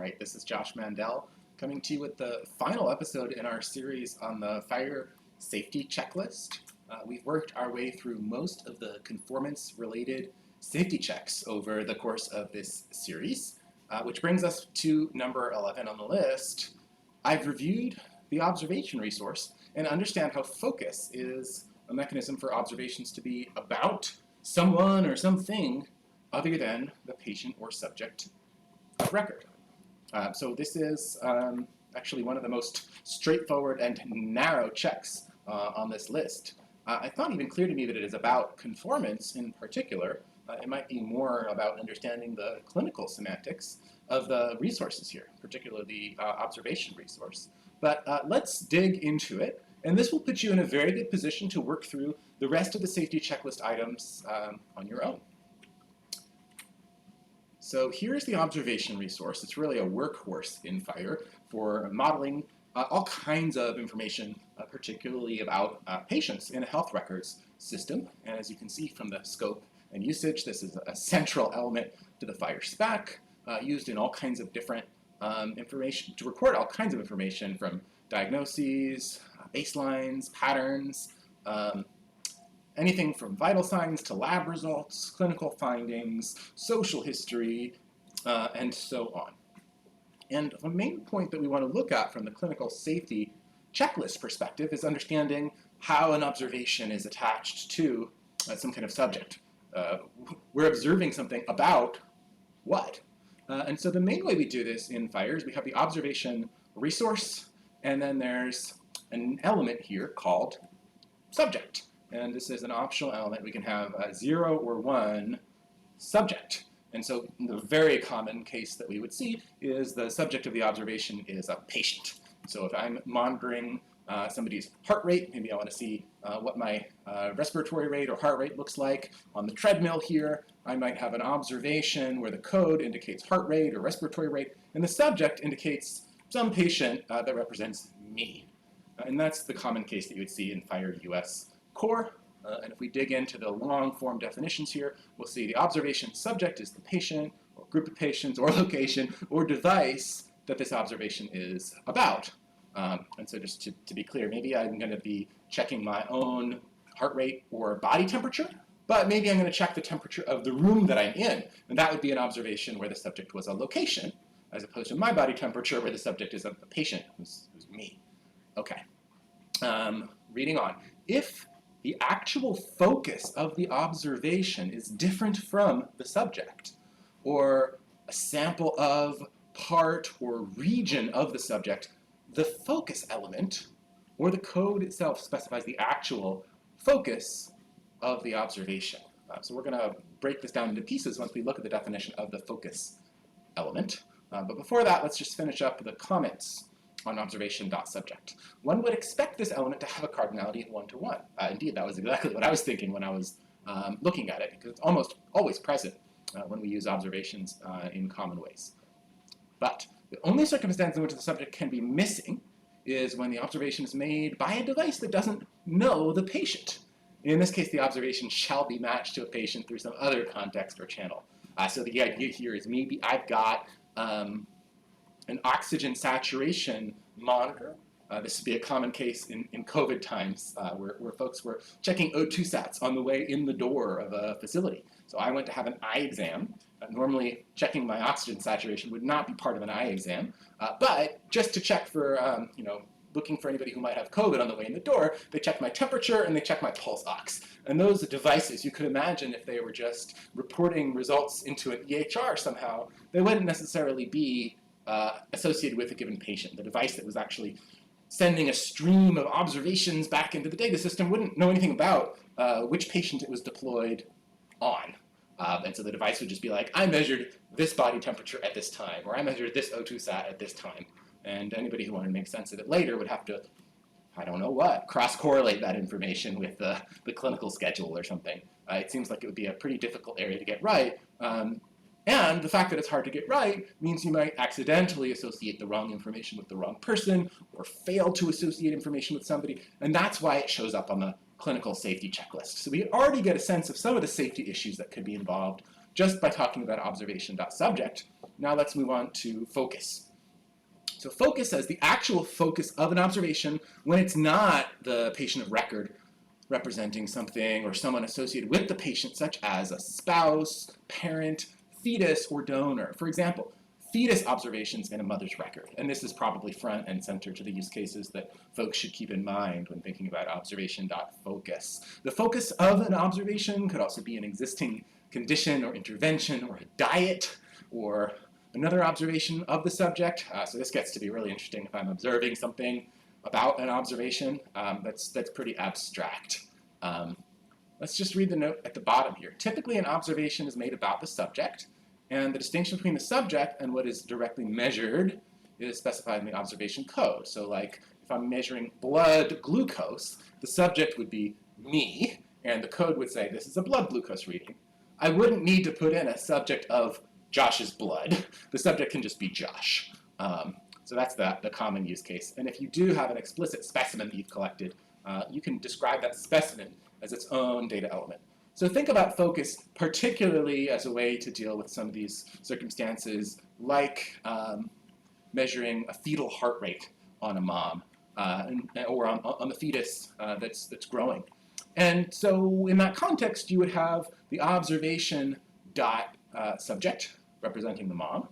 right, this is Josh Mandel coming to you with the final episode in our series on the FHIR Safety Checklist. We've worked our way through most of the conformance-related safety checks over the course of this series, which brings us to number 11 on the list. I've reviewed the observation resource and understand how focus is a mechanism for observations to be about someone or something other than the patient or subject of record. So this is actually one of the most straightforward and narrow checks on this list. It's not even clear to me that it is about conformance in particular. It might be more about understanding the clinical semantics of the resources here, particularly the observation resource. But let's dig into it, and this will put you in a very good position to work through the rest of the safety checklist items on your own. So here's the observation resource. It's really a workhorse in FHIR for modeling all kinds of information, particularly about patients in a health records system. And as you can see from the scope and usage, this is a central element to the FHIR spec, used in all kinds of different information, to record all kinds of information from diagnoses, baselines, patterns, anything from vital signs to lab results, clinical findings, social history, and so on. And the main point that we want to look at from the clinical safety checklist perspective is understanding how an observation is attached to some kind of subject. We're observing something about what? And so the main way we do this in FHIR is we have the observation resource, and then there's an element here called subject. And this is an optional element. We can have a 0 or 1 subject. And so the very common case that we would see is the subject of the observation is a patient. So if I'm monitoring somebody's heart rate, maybe I want to see what my respiratory rate or heart rate looks like on the treadmill here. I might have an observation where the code indicates heart rate or respiratory rate, and the subject indicates some patient that represents me. And that's the common case that you would see in FHIR US core. And if we dig into the long form definitions here, we'll see the observation subject is the patient or group of patients or location or device that this observation is about. And so just to be clear, maybe I'm going to be checking my own heart rate or body temperature, but maybe I'm going to check the temperature of the room that I'm in. And that would be an observation where the subject was a location, as opposed to my body temperature where the subject is a patient, who's me. Okay. Reading on. If the actual focus of the observation is different from the subject, or a sample of part or region of the subject, the focus element, or the code itself specifies the actual focus of the observation. So we're going to break this down into pieces once we look at the definition of the focus element. But before that, let's just finish up the comments on Observation.subject. One would expect this element to have a cardinality of 1 to 1. Indeed, that was exactly what I was thinking when I was looking at it, because it's almost always present when we use observations in common ways. But the only circumstance in which the subject can be missing is when the observation is made by a device that doesn't know the patient. In this case, the observation shall be matched to a patient through some other context or channel. So the idea here is maybe I've got an oxygen saturation monitor. This would be a common case in COVID times where folks were checking O2 sats on the way in the door of a facility. So I went to have an eye exam. Normally, checking my oxygen saturation would not be part of an eye exam, but just to check for, looking for anybody who might have COVID on the way in the door, they checked my temperature and they checked my pulse ox. And those devices, you could imagine if they were just reporting results into an EHR somehow, they wouldn't necessarily be associated with a given patient. The device that was actually sending a stream of observations back into the data system wouldn't know anything about which patient it was deployed on. And so the device would just be like, I measured this body temperature at this time, or I measured this O2 sat at this time. And anybody who wanted to make sense of it later would have to, I don't know what, cross-correlate that information with the clinical schedule or something. It seems like it would be a pretty difficult area to get right. And the fact that it's hard to get right means you might accidentally associate the wrong information with the wrong person, or fail to associate information with somebody, and that's why it shows up on the clinical safety checklist. So we already get a sense of some of the safety issues that could be involved just by talking about observation.subject. Now let's move on to focus. So focus as the actual focus of an observation when it's not the patient of record representing something or someone associated with the patient, such as a spouse, parent, fetus, or donor. For example, fetus observations in a mother's record. And this is probably front and center to the use cases that folks should keep in mind when thinking about observation.focus. The focus of an observation could also be an existing condition or intervention or a diet or another observation of the subject. So this gets to be really interesting if I'm observing something about an observation that's pretty abstract. Let's just read the note at the bottom here. Typically, an observation is made about the subject, and the distinction between the subject and what is directly measured is specified in the observation code. So like if I'm measuring blood glucose, the subject would be me, and the code would say this is a blood glucose reading. I wouldn't need to put in a subject of Josh's blood. The subject can just be Josh. So that's the common use case. And if you do have an explicit specimen that you've collected, you can describe that specimen as its own data element. So think about focus particularly as a way to deal with some of these circumstances, like measuring a fetal heart rate on a mom or on the fetus that's growing. And so in that context, you would have the observation dot subject representing the mom.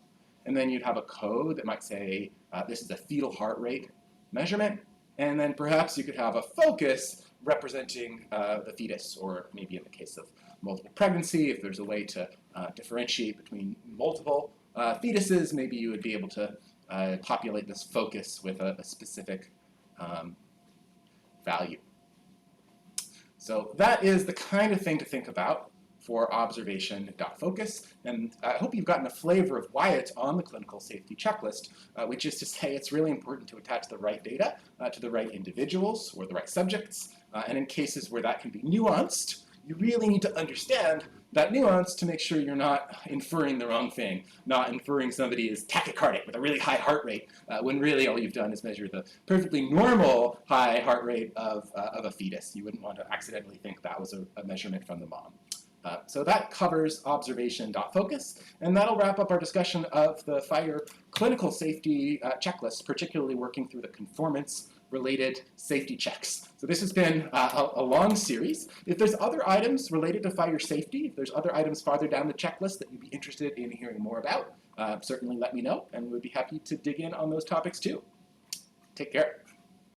And then you'd have a code that might say this is a fetal heart rate measurement. And then perhaps you could have a focus representing the fetus, or maybe in the case of multiple pregnancy, if there's a way to differentiate between multiple fetuses, maybe you would be able to populate this focus with a specific value. So that is the kind of thing to think about for observation.focus, and I hope you've gotten a flavor of why it's on the clinical safety checklist, which is to say it's really important to attach the right data to the right individuals or the right subjects, and in cases where that can be nuanced, you really need to understand that nuance to make sure you're not inferring the wrong thing, not inferring somebody is tachycardic with a really high heart rate, when really all you've done is measure the perfectly normal high heart rate of a fetus. You wouldn't want to accidentally think that was a measurement from the mom. So that covers observation.focus, and that'll wrap up our discussion of the FHIR clinical safety checklist, particularly working through the conformance-related safety checks. So this has been a long series. If there's other items related to FHIR safety, if there's other items farther down the checklist that you'd be interested in hearing more about, certainly let me know, and we'd be happy to dig in on those topics too. Take care.